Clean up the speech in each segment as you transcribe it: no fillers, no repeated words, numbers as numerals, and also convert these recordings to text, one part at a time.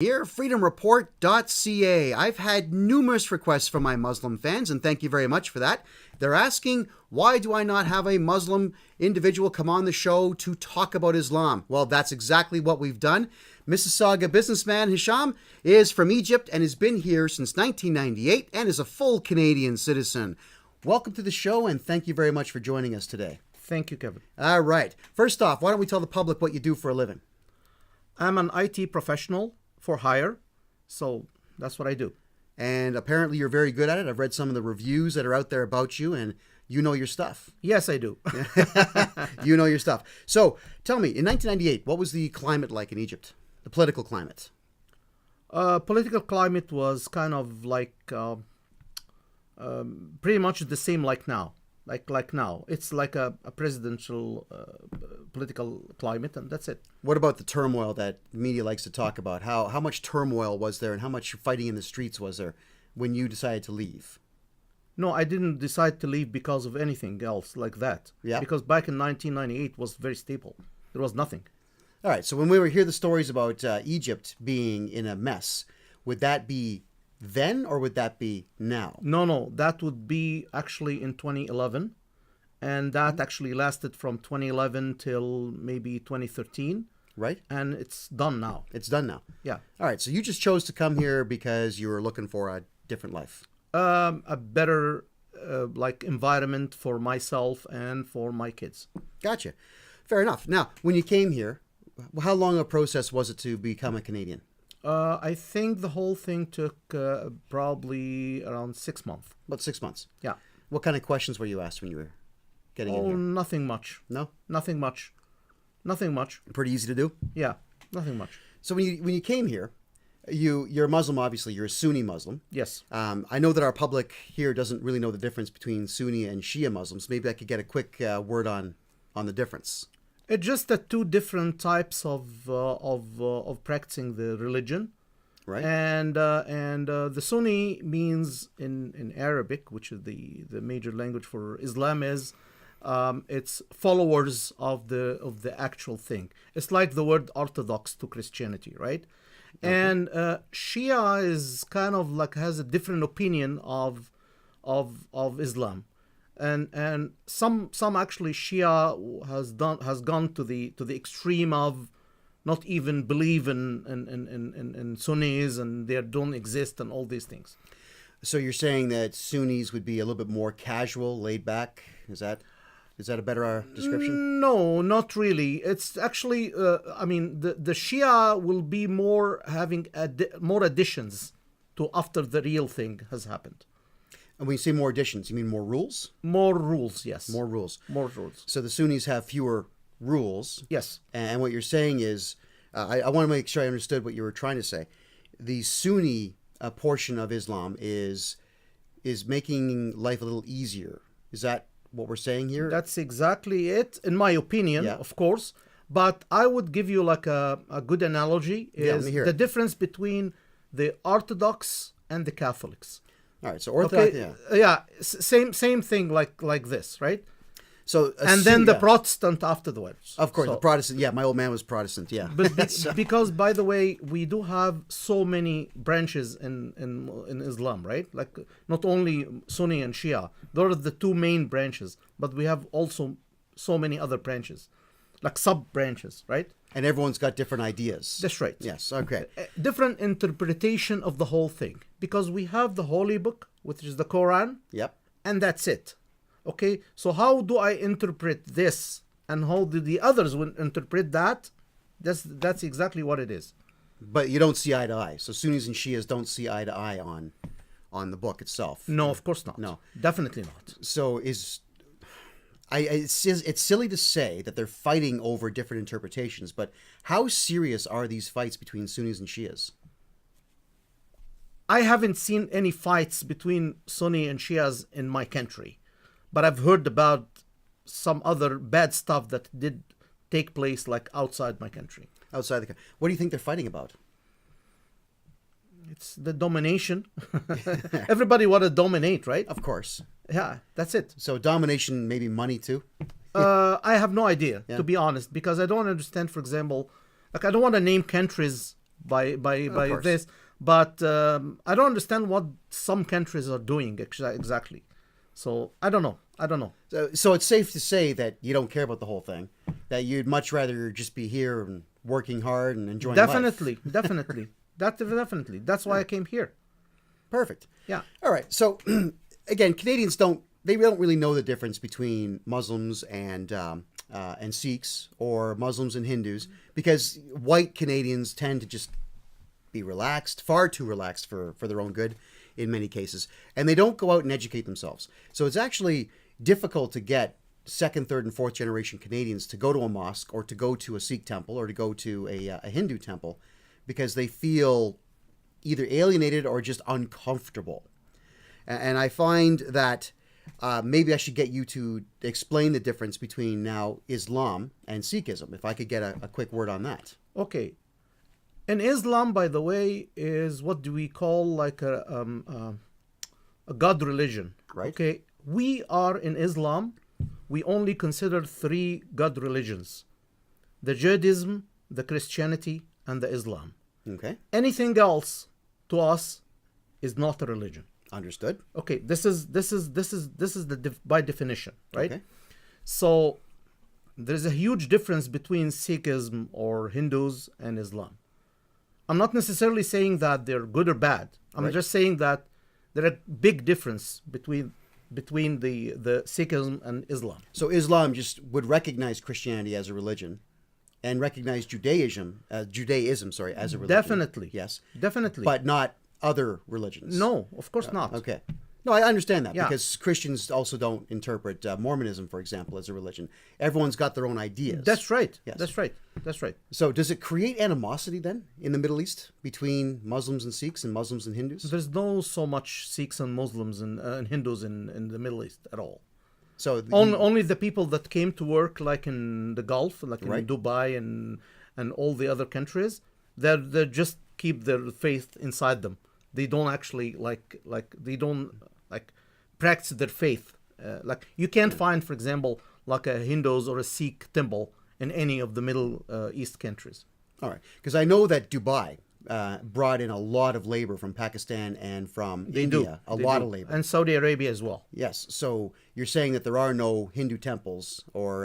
Here, freedomreport.ca. I've had numerous requests from my Muslim fans, and thank you very much for that. They're asking, why do I not have a Muslim individual come on the show to talk about Islam? Well, that's exactly what we've done. Mississauga businessman Hisham is from Egypt and has been here since 1998 and is a full Canadian citizen. Welcome to the show, and thank you very much for joining us today. Thank you, Kevin. All right. First off, why don't we tell the public what you do for a living? I'm an IT professional for hire, so that's what I do. And apparently you're very good at it. I've read some of the reviews that are out there about you, and you know your stuff. Yes, I do. You know your stuff. So tell me, in 1998, what was the climate like in Egypt? The political climate? Political climate was kind of like pretty much the same like now. Like now. It's like a presidential political climate, and that's it. What about the turmoil that media likes to talk about? How much turmoil was there and how much fighting in the streets was there when you decided to leave? No, I didn't decide to leave because of anything else like that. Yeah. Because back in 1998 it was very stable. There was nothing. All right, so when we hear the stories about Egypt being in a mess, would that be then or would that be now? No, that would be actually in 2011, and that actually lasted from 2011 till maybe 2013. Right. And it's done now. It's done now. Yeah. All right, so you just chose to come here because you were looking for a different life. A better environment for myself and for my kids. Gotcha. Fair enough. Now, when you came here, how long a process was it to become a Canadian? I think the whole thing took probably around 6 months. About 6 months. Yeah. What kind of questions were you asked when you were getting in here? Nothing much. No? Nothing much. Nothing much. Pretty easy to do? Yeah, nothing much. So when you came here, you're a Muslim, obviously. You're a Sunni Muslim. Yes. I know that our public here doesn't really know the difference between Sunni and Shia Muslims. Maybe I could get a quick word on the difference. It's just that two different types of practicing the religion, right? And the Sunni means in Arabic, which is the major language for Islam, is it's followers of the actual thing. It's like the word Orthodox to Christianity, right? Okay. And Shia is kind of like has a different opinion of Islam. And some actually Shia has gone to the extreme of not even believe in Sunnis, and they don't exist and all these things. So you're saying that Sunnis would be a little bit more casual, laid back? Is that a better description? No, not really. It's actually the Shia will be more having more additions to after the real thing has happened. And when you say more additions, you mean more rules? More rules, yes. More rules. More rules. So the Sunnis have fewer rules. Yes. And what you're saying is, I want to make sure I understood what you were trying to say. The Sunni portion of Islam is making life a little easier. Is that what we're saying here? That's exactly it, in my opinion, yeah. Of course. But I would give you like a good analogy is the difference between the Orthodox and the Catholics. All right, so Orthodox, okay, yeah, same thing like this, right? So and then the Protestant afterwards. Of course, the Protestant. Yeah, my old man was Protestant. Yeah, but because by the way, we do have so many branches in Islam, right? Like not only Sunni and Shia; those are the two main branches, but we have also so many other branches, like sub branches, right? And everyone's got different ideas. That's right. Yes. Okay. Different interpretation of the whole thing, because we have the Holy Book, which is the Quran. Yep. And that's it. Okay. So how do I interpret this, and how do the others will interpret that? That's exactly what it is. But you don't see eye to eye. So Sunnis and Shias don't see eye to eye on the book itself. No, of course not. No, definitely not. So it's silly to say that they're fighting over different interpretations, but how serious are these fights between Sunnis and Shias? I haven't seen any fights between Sunni and Shias in my country, but I've heard about some other bad stuff that did take place like outside my country. Outside the country. What do you think they're fighting about? It's the domination. Everybody want to dominate, right? Of course. Yeah, that's it. So domination, maybe money too? I have no idea, to be honest, because I don't understand, for example, like I don't want to name countries by course. this. But I don't understand what some countries are doing exactly. So I don't know. So it's safe to say that you don't care about the whole thing, that you'd much rather just be here and working hard and enjoying life. Definitely. Definitely. That's why I came here. Perfect. Yeah. All right. So again, Canadians don't really know the difference between Muslims and Sikhs or Muslims and Hindus, because white Canadians tend to just be relaxed, far too relaxed for their own good in many cases, and they don't go out and educate themselves. So it's actually difficult to get second, third, and fourth generation Canadians to go to a mosque or to go to a Sikh temple or to go to a Hindu temple, because they feel either alienated or just uncomfortable. And I find that maybe I should get you to explain the difference between now Islam and Sikhism, if I could get a quick word on that. Okay. And Islam, by the way, is what do we call like a God religion. Right. Okay. We are in Islam, we only consider 3 God religions: the Judaism, the Christianity, and the Islam. Okay. Anything else to us is not a religion. Understood. Okay, this is by definition, right? Okay. So there's a huge difference between Sikhism or Hindus and Islam. I'm not necessarily saying that they're good or bad. I'm Right. just saying that there are big difference between the Sikhism and Islam. So Islam just would recognize Christianity as a religion, and recognize Judaism as a religion. Definitely. Yes. Definitely. But not other religions. no, of course not. Okay. No, I understand that, Yeah. because Christians also don't interpret Mormonism, for example, as a religion. Everyone's got their own ideas. That's right. Yes. That's right. So does it create animosity then in the Middle East between Muslims and Sikhs and Muslims and Hindus? There's no so much Sikhs and Muslims and Hindus in the Middle East at all. So Only the people that came to work, like in the Gulf, like in Right. Dubai and all the other countries, they just keep their faith inside them. They don't actually like practice their faith. Like you can't find, for example, like a Hindus or a Sikh temple in any of the Middle East countries. all right, because I know that Dubai brought in a lot of labor from Pakistan and from India, a lot of labor. And Saudi Arabia as well. Yes. So you're saying that there are no Hindu temples or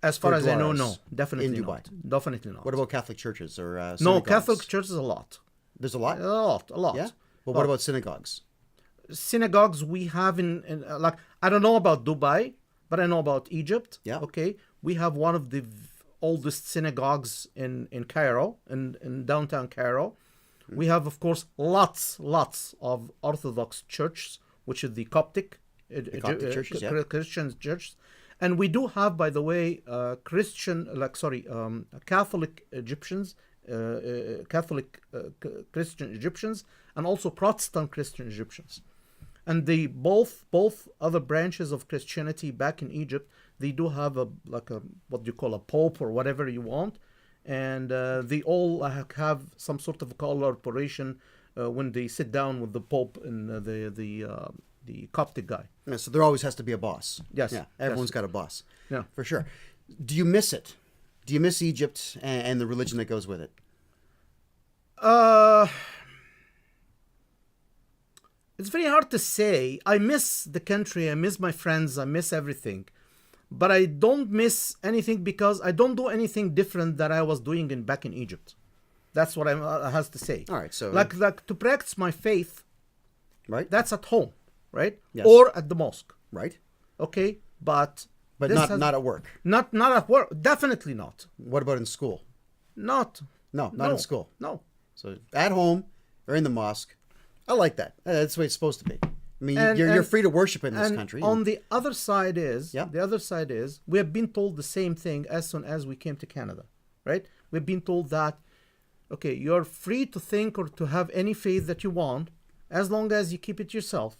As far as I know, gurdwaras no, definitely in Dubai. not. Definitely not. What about Catholic churches or no, synagogues? Catholic churches a lot. There's a lot. A lot. Yeah. But what about synagogues? Synagogues we have in like, I don't know about Dubai, but I know about Egypt. Yeah. Okay. We have one of the oldest synagogues in Cairo, in downtown Cairo. We have, of course, lots of Orthodox churches, which is the Coptic, Coptic churches, yeah. Christian churches. And we do have, by the way, Catholic Egyptians, Catholic Christian Egyptians, and also Protestant Christian Egyptians. And they both other branches of Christianity back in Egypt, they do have a what you call a pope or whatever you want, and they all have some sort of collaboration when they sit down with the pope and the Coptic guy. Yeah, so there always has to be a boss. Yes. Yeah. Everyone's got a boss. Yeah. For sure. Do you miss it? Do you miss Egypt and the religion that goes with it? It's very hard to say. I miss the country, I miss my friends, I miss everything. But I don't miss anything because I don't do anything different that I was doing back in Egypt. That's what I has to say. All right, so like to practice my faith, right, that's at home, right? Yes. Or at the mosque. right, Okay, but not at work. Not at work. Definitely not. What about in school? Not. No, not in school. No. So at home or in the mosque. I like that. That's the way it's supposed to be. I mean, And- you're and- free to worship in this And country. on the other side is, Yeah. we have been told the same thing as soon as we came to Canada, right? We've been told that, okay, you're free to think or to have any faith that you want, as long as you keep it yourself.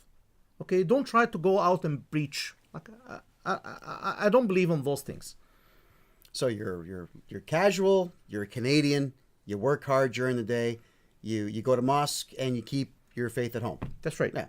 Okay, don't try to go out and preach. Like, I don't believe in those things. So you're casual. You're a Canadian. You work hard during the day. You go to mosque and you keep your faith at home. That's right. Yeah.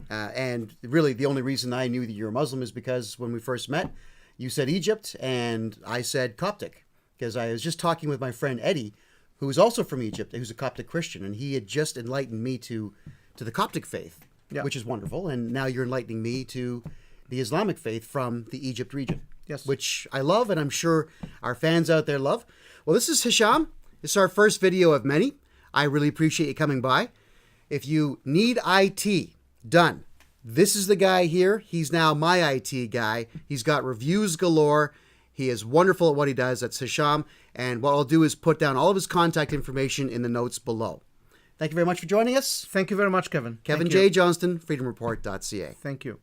And really, the only reason I knew that you're a Muslim is because when we first met, you said Egypt and I said Coptic, because I was just talking with my friend Eddie, who is also from Egypt, who's a Coptic Christian, and he had just enlightened me to the Coptic faith, which is wonderful. And now you're enlightening me to the Islamic faith from the Egypt region, which I love, and I'm sure our fans out there love. Well, this is Hisham. This is our first video of many. I really appreciate you coming by. If you need IT done, this is the guy here. He's now my IT guy. He's got reviews galore. He is wonderful at what he does. That's Hisham. And what I'll do is put down all of his contact information in the notes below. Thank you very much for joining us. Thank you very much, Kevin. Kevin J. Johnston, freedomreport.ca. Thank you.